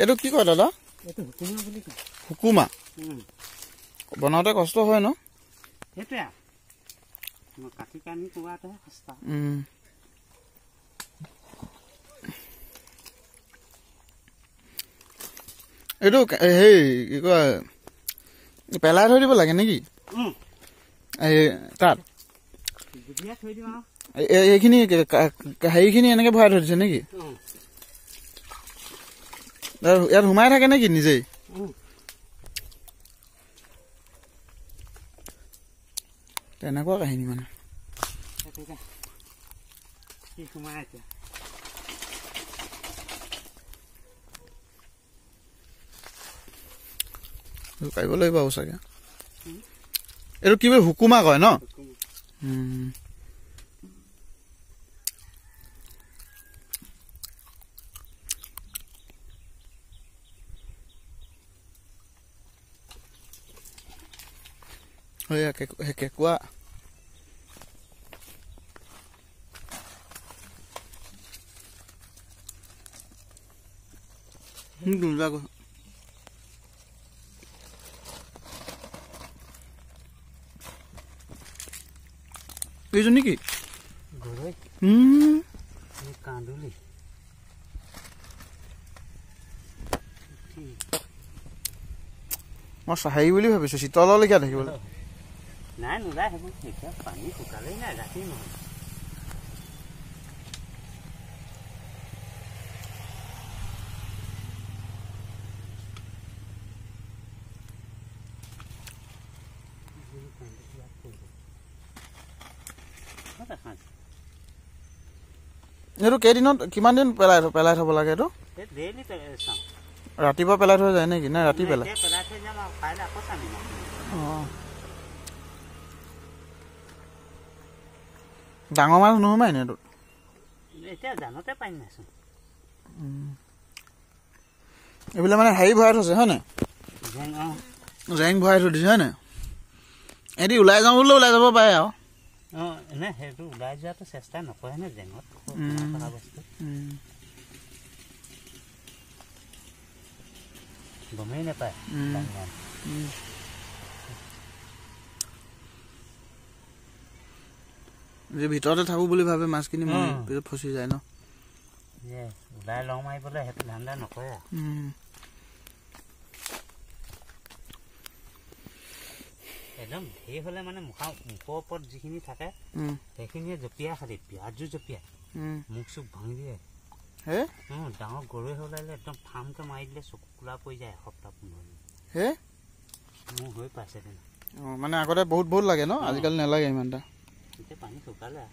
এইটো কি কয় দাদা? এইটো হুকুমা বুলি কয়। হুকুমা বনাওঁতে কষ্ট হয় ন? সেইটোৱে কাটি কানি কোৱাটোহে সস্তা। এইটো হেৰি কি কয় পেলাই থৈ দিব লাগে নেকি? তাত এইখিনি হেৰিখিনি এনেকে ভৰাই থৈ দিছে নেকি? ইয়াত সোমাই থাকে নেকি নিজেই? তেনেকুৱা কাহিনী মানে পাৰিব লাগিব আৰু চাগে। এইটো কিবা হুকুমা কয় ন? কেঁকুৰা এইটো নেকি? কান্দুলি মই হেৰি বুলি ভাবিছো শীতললৈকে থাকিব। নাই নোলাই সেইবোৰ এতিয়া পানী শুকালেই নাই ৰাতি নহয়। এইটো কেইদিনত কিমান দিন পেলাই থব লাগে? এইটো ৰাতিপুৱা পেলাই থৈ যায় নেকি? নাই ৰাতি পেলাই? ডাঙৰ মাছ নোসোমাই নে এইটো? এইবিলাক মানে হেৰি ভৰাই থৈছে হয় নাই? জেং ভৰাই থৈ দিছে হয় নাই? এটি ওলাই যাওঁ বুলিলে ওলাই যাব পাৰে আৰু। সেইটো ওলাই যোৱাটো চেষ্টা নকৰে নে জেঙত বস্তু গমেই নাপায়। যে ভিতৰতে থাকো বুলি ভাবে মাছখিনি পিছত ফচি যায় ন? ওলাই লং মাৰিবলৈ সেইটো ধান্দা নকৰে। একদম ধেৰ হলে মানে মুখৰ ওপৰত যিখিনি থাকে সেইখিনিয়ে জঁপিয়াই খালি পিঁয়াজো জঁপিয়াই মুখ চুখ ভাঙি দিয়ে। ডাঙৰ গৰৈ হলাইলে একদম ফাৰ্মকে মাৰি দিলে চকু কোলা পৰি যায় এসপ্তাহ 15 দিন। মোৰ হৈ পাইছে মানে আগতে বহুত লাগে ন? আজিকালি নালাগে ইমান এটা। এতিয়া পানী শুকালে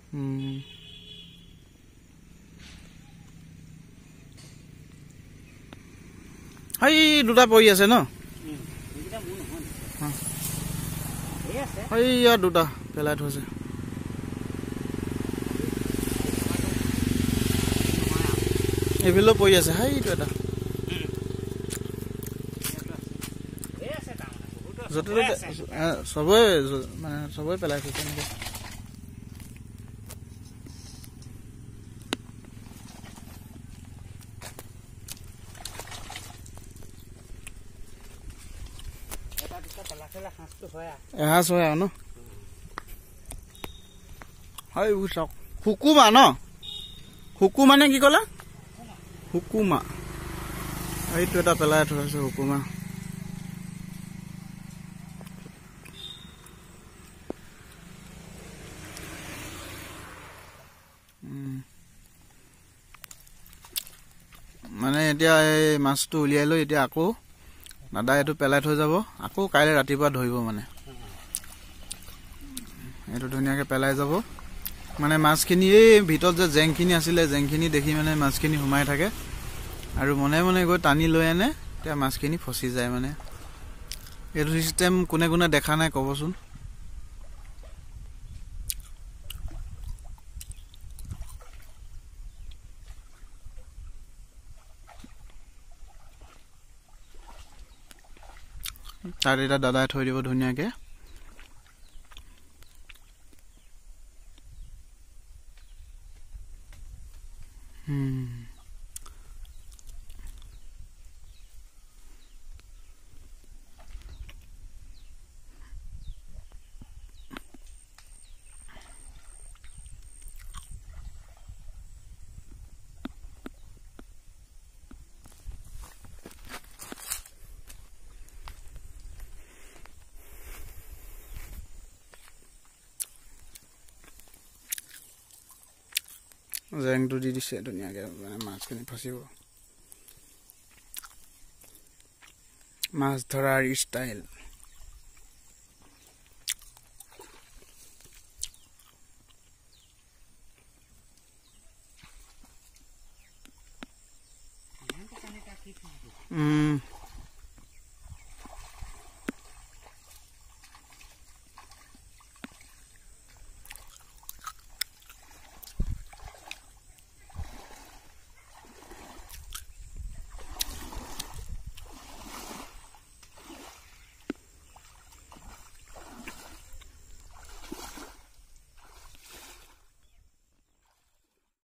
সেই দুটা পৰি আছে ন? সেইয়া দুটা পেলাই থৈছে। এইফালেও পৰি আছে সেইটো এটা য'তে ত'তে চবৰে মানে চবৰে পেলাই থৈছে এনেকে। এসাঁজ হয় আৰু ন? হয় চাওক হুকুমা ন? হুকুমা নে কি ক'লা? হুকুমা এইটো এটা পেলাই থৈছে হুকুমা। মানে এতিয়া এই মাছটো উলিয়াই লৈ এতিয়া আকৌ দাদা এইটো পেলাই থৈ যাব, আকৌ কাইলৈ ৰাতিপুৱা ধৰিব। মানে এইটো ধুনীয়াকৈ পেলাই যাব। মানে মাছখিনি এই ভিতৰত যে জেংখিনি আছিলে জেংখিনি দেখি মানে মাছখিনি সোমাই থাকে আৰু মনে মনে গৈ টানি লৈ আনে, এতিয়া মাছখিনি ফচি যায়। মানে এইটো চিষ্টেম কোনে কোনে দেখা নাই ক'বচোন? তাত এটা দাদাই থৈ দিব ধুনীয়াকৈ। জেংটো দি দিছে ধুনীয়াকৈ মানে মাছখিনি ফচিব মাছ ধৰাৰ ষ্টাইল